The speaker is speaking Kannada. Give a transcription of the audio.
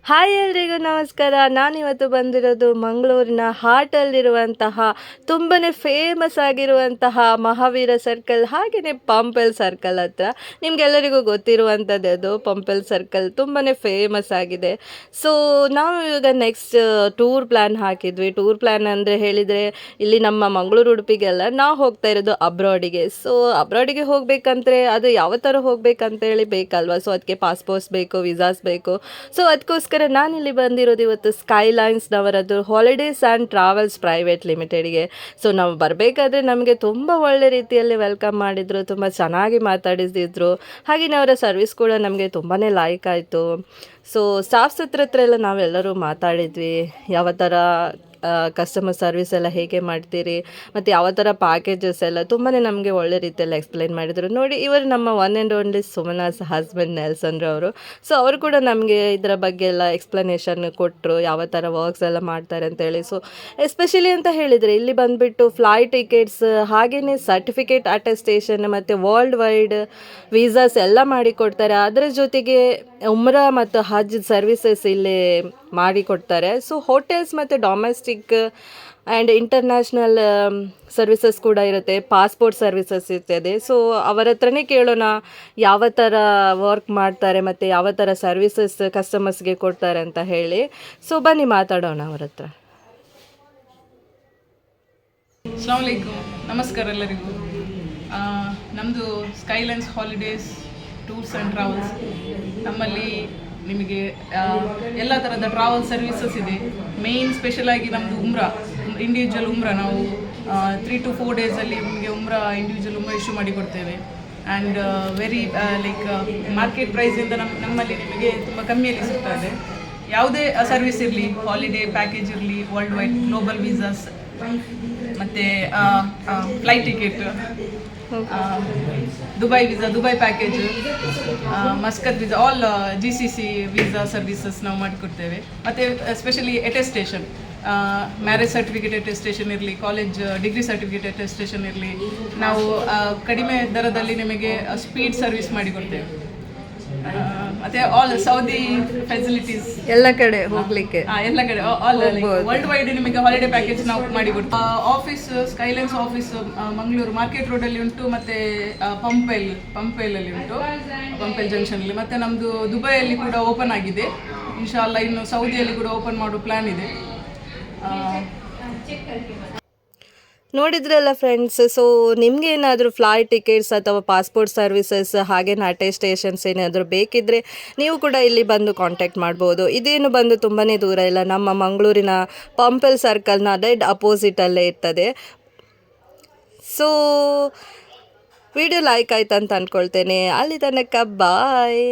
ಹಾಯ್ ಎಲ್ರಿಗೂ ನಮಸ್ಕಾರ. ನಾನಿವತ್ತು ಬಂದಿರೋದು ಮಂಗಳೂರಿನ ಹಾರ್ಟಲ್ಲಿರುವಂತಹ ತುಂಬಾ ಫೇಮಸ್ ಆಗಿರುವಂತಹ ಮಹಾವೀರ ಸರ್ಕಲ್ ಹಾಗೆಯೇ ಪಂಪೆಲ್ ಸರ್ಕಲ್ ಹತ್ರ. ನಿಮಗೆಲ್ಲರಿಗೂ ಗೊತ್ತಿರುವಂಥದ್ದು ಅದು ಪಂಪೆಲ್ ಸರ್ಕಲ್ ತುಂಬಾ ಫೇಮಸ್ ಆಗಿದೆ. ಸೊ ನಾವು ಇವಾಗ ನೆಕ್ಸ್ಟ್ ಟೂರ್ ಪ್ಲ್ಯಾನ್ ಹಾಕಿದ್ವಿ. ಟೂರ್ ಪ್ಲ್ಯಾನ್ ಅಂದರೆ ಹೇಳಿದರೆ ಇಲ್ಲಿ ನಮ್ಮ ಮಂಗಳೂರು ಉಡುಪಿಗೆಲ್ಲ ನಾವು ಹೋಗ್ತಾ ಇರೋದು ಅಬ್ರಾಡಿಗೆ. ಸೊ ಅಬ್ರಾಡಿಗೆ ಹೋಗಬೇಕಂದ್ರೆ ಅದು ಯಾವ ಥರ ಹೋಗಬೇಕಂತೇಳಿ ಬೇಕಲ್ವ. ಸೊ ಅದಕ್ಕೆ ಪಾಸ್ಪೋರ್ಟ್ಸ್ ಬೇಕು, ವಿಸಾಸ್ ಬೇಕು. ಸೊ ಅದಕ್ಕೋಸ್ಕರ ನಾನಿಲ್ಲಿ ಬಂದಿರೋದು ಇವತ್ತು ಸ್ಕೈಲೈನ್ಸ್ನವರದ್ದು ಹಾಲಿಡೇಸ್ ಆ್ಯಂಡ್ ಟ್ರಾವೆಲ್ಸ್ ಪ್ರೈವೇಟ್ ಲಿಮಿಟೆಡ್ಗೆ. ಸೊ ನಾವು ಬರಬೇಕಾದ್ರೆ ನಮಗೆ ತುಂಬ ಒಳ್ಳೆ ರೀತಿಯಲ್ಲಿ ವೆಲ್ಕಮ್ ಮಾಡಿದರು, ತುಂಬ ಚೆನ್ನಾಗಿ ಮಾತಾಡಿಸಿದ್ರು. ಹಾಗೆಯೇ ಅವರ ಸರ್ವಿಸ್ ಕೂಡ ನಮಗೆ ತುಂಬಾ ಲೈಕ್ ಆಯಿತು. ಸೊ ಸ್ಟಾಫ್ಸ್ ಹತ್ರ ಎಲ್ಲ ನಾವೆಲ್ಲರೂ ಮಾತಾಡಿದ್ವಿ, ಯಾವ ಥರ ಕಸ್ಟಮರ್ ಸರ್ವಿಸ್ ಎಲ್ಲ ಹೇಗೆ ಮಾಡ್ತೀರಿ ಮತ್ತು ಯಾವ ಥರ ಪ್ಯಾಕೇಜಸ್ ಎಲ್ಲ ತುಂಬಾ ನಮಗೆ ಒಳ್ಳೆ ರೀತಿಯಲ್ಲಿ ಎಕ್ಸ್ಪ್ಲೈನ್ ಮಾಡಿದರು. ನೋಡಿ, ಇವರು ನಮ್ಮ one and only Sumana's husband ನೆಲ್ಸನ್ರವರು. ಸೊ ಅವರು ಕೂಡ ನಮಗೆ ಇದರ ಬಗ್ಗೆ ಎಲ್ಲ ಎಕ್ಸ್ಪ್ಲನೇಷನ್ ಕೊಟ್ಟರು, ಯಾವ ಥರ ವರ್ಕ್ಸ್ ಎಲ್ಲ ಮಾಡ್ತಾರೆ ಅಂತೇಳಿ. ಸೊ ಎಸ್ಪೆಷಲಿ ಅಂತ ಹೇಳಿದರೆ ಇಲ್ಲಿ ಬಂದುಬಿಟ್ಟು ಫ್ಲೈಟ್ ಟಿಕೆಟ್ಸ್ ಹಾಗೆಯೇ ಸರ್ಟಿಫಿಕೇಟ್ ಅಟೆಸ್ಟೇಷನ್ ಮತ್ತು ವರ್ಲ್ಡ್ ವೈಡ್ ವೀಸಾಸ್ ಎಲ್ಲ ಮಾಡಿಕೊಡ್ತಾರೆ. ಅದರ ಜೊತೆಗೆ ಉಮ್ರಾ ಮತ್ತು ಹಜ್ ಸರ್ವಿಸಸ್ ಇಲ್ಲಿ ಮಾಡಿಕೊಡ್ತಾರೆ. ಸೊ ಹೋಟೆಲ್ಸ್ ಮತ್ತು ಡೊಮೆಸ್ಟಿಕ್ ಆ್ಯಂಡ್ ಇಂಟರ್ನ್ಯಾಷನಲ್ ಸರ್ವಿಸಸ್ ಕೂಡ ಇರುತ್ತೆ, ಪಾಸ್ಪೋರ್ಟ್ ಸರ್ವಿಸಸ್ ಇರ್ತದೆ. ಸೊ ಅವರ ಹತ್ರನೇ ಕೇಳೋಣ ಯಾವ ಥರ ವರ್ಕ್ ಮಾಡ್ತಾರೆ ಮತ್ತು ಯಾವ ಥರ ಸರ್ವಿಸಸ್ ಕಸ್ಟಮರ್ಸ್ಗೆ ಕೊಡ್ತಾರೆ ಅಂತ ಹೇಳಿ. ಸೊ ಬನ್ನಿ ಮಾತಾಡೋಣ ಅವ್ರ ಹತ್ರ. ಅಸ್ಲಾಂ ವಲೈಕುಮ್, ನಮಸ್ಕಾರ ಎಲ್ಲರಿಗೂ. ನಮ್ಮದು ಸ್ಕೈಲೈನ್ಸ್ ಹಾಲಿಡೇಸ್ ಟೂರ್ಸ್ ಆ್ಯಂಡ್ ಟ್ರಾವೆಲ್ಸ್. ನಮ್ಮಲ್ಲಿ ನಿಮಗೆ ಎಲ್ಲ ಥರದ ಟ್ರಾವೆಲ್ ಸರ್ವಿಸಸ್ ಇದೆ. ಮೇಯ್ನ್ ಸ್ಪೆಷಲಾಗಿ ನಮ್ಮದು ಉಮ್ರಾ, ಇಂಡಿವಿಜುವಲ್ ಉಮ್ರಾ. ನಾವು 3 to 4 ಡೇಸಲ್ಲಿ ನಿಮಗೆ ಉಮ್ರಾ, ಇಂಡಿವಿಜುವಲ್ ಉಮ್ರಾ ಇಶ್ಯೂ ಮಾಡಿ ಕೊಡ್ತೇವೆ. ಆ್ಯಂಡ್ ವೆರಿ ಲೈಕ್ ಮಾರ್ಕೆಟ್ ಪ್ರೈಸಿಂದ ನಮ್ಮಲ್ಲಿ ನಿಮಗೆ ತುಂಬ ಕಮ್ಮಿಯಲ್ಲಿ ಸಿಗ್ತದೆ. ಯಾವುದೇ ಸರ್ವಿಸ್ ಇರಲಿ, ಹಾಲಿಡೇ ಪ್ಯಾಕೇಜ್ ಇರಲಿ, ವರ್ಲ್ಡ್ ವೈಡ್ ಗ್ಲೋಬಲ್ ವೀಸಾಸ್ ಮತ್ತು flight ticket, Dubai visa, Dubai package, Muscat visa, all GCC visa services ನಾವು ಮಾಡಿಕೊಡ್ತೇವೆ. ಮತ್ತು especially attestation, marriage certificate attestation ಇರಲಿ, ಕಾಲೇಜ್ ಡಿಗ್ರಿ ಸರ್ಟಿಫಿಕೇಟ್ ಅಟೆಸ್ಟೇಷನ್ ಇರಲಿ, ನಾವು ಕಡಿಮೆ ದರದಲ್ಲಿ ನಿಮಗೆ ಸ್ಪೀಡ್ ಸರ್ವಿಸ್ ಮಾಡಿಕೊಡ್ತೇವೆ. ಮತ್ತೆ ಆಲ್ ಸೌದಿ ಫೆಸಿಲಿಟೀಸ್ ಎಲ್ಲ ಕಡೆ ಹೋಗಲಿಕ್ಕೆ, ಎಲ್ಲ ಕಡೆ ಆಲ್ ವರ್ಲ್ಡ್ ವೈಡ್ ನಿಮಗೆ ಹಾಲಿಡೇ ಪ್ಯಾಕೇಜ್ ನಾವು ಮಾಡಿಕೊಡ್ತೀವಿ. ಆಫೀಸ್ ಸ್ಕೈಲೈನ್ಸ್ ಆಫೀಸ್ ಮಂಗಳೂರು ಮಾರ್ಕೆಟ್ ರೋಡಲ್ಲಿ ಉಂಟು, ಮತ್ತು ಪಂಪೆಲಲ್ಲಿ ಉಂಟು, ಪಂಪೆಲ್ ಜಂಕ್ಷನಲ್ಲಿ. ಮತ್ತು ನಮ್ಮದು ದುಬೈಯಲ್ಲಿ ಕೂಡ ಓಪನ್ ಆಗಿದೆ. ಇನ್ಶಾಲ್ಲ ಇನ್ನು ಸೌದಿಯಲ್ಲಿ ಕೂಡ ಓಪನ್ ಮಾಡೋ ಪ್ಲ್ಯಾನ್ ಇದೆ. ನೋಡಿದ್ರಲ್ಲ ಫ್ರೆಂಡ್ಸ್. ಸೊ ನಿಮಗೆ ಏನಾದರೂ ಫ್ಲೈಟ್ ಟಿಕೆಟ್ಸ್ ಅಥವಾ ಪಾಸ್ಪೋರ್ಟ್ ಸರ್ವಿಸಸ್ ಹಾಗೇನು ಅಟೆಸ್ಟೇಷನ್ಸ್ ಏನಾದರೂ ಬೇಕಿದ್ದರೆ ನೀವು ಕೂಡ ಇಲ್ಲಿ ಬಂದು ಕಾಂಟ್ಯಾಕ್ಟ್ ಮಾಡ್ಬೋದು. ಇದೇನು ಬಂದು ತುಂಬಾ ದೂರ ಇಲ್ಲ, ನಮ್ಮ ಮಂಗಳೂರಿನ ಪಂಪೆಲ್ ಸರ್ಕಲ್ನ ಡೆಡ್ ಅಪೋಸಿಟಲ್ಲೇ ಇರ್ತದೆ. ಸೊ ವಿಡಿಯೋ ಲೈಕ್ ಆಯ್ತು ಅಂತ ಅಂದ್ಕೊಳ್ತೇನೆ. ಅಲ್ಲಿ ತನಕ ಬಾಯ್.